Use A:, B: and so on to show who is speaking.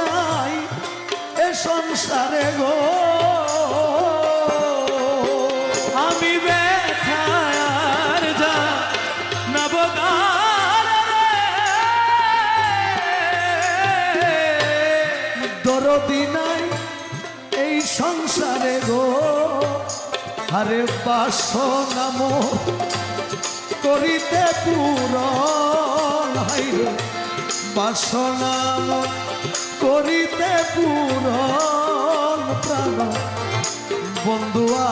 A: নাই এ সংসারে গো
B: আমি ব্যথার যা নবগার
A: দরদি নাই এই সংসারে গো আরে বাসনা মোর করিতে পূরণ হাইরে বাসনা মোর করিতে পূরণ প্রাণ বন্ধুয়া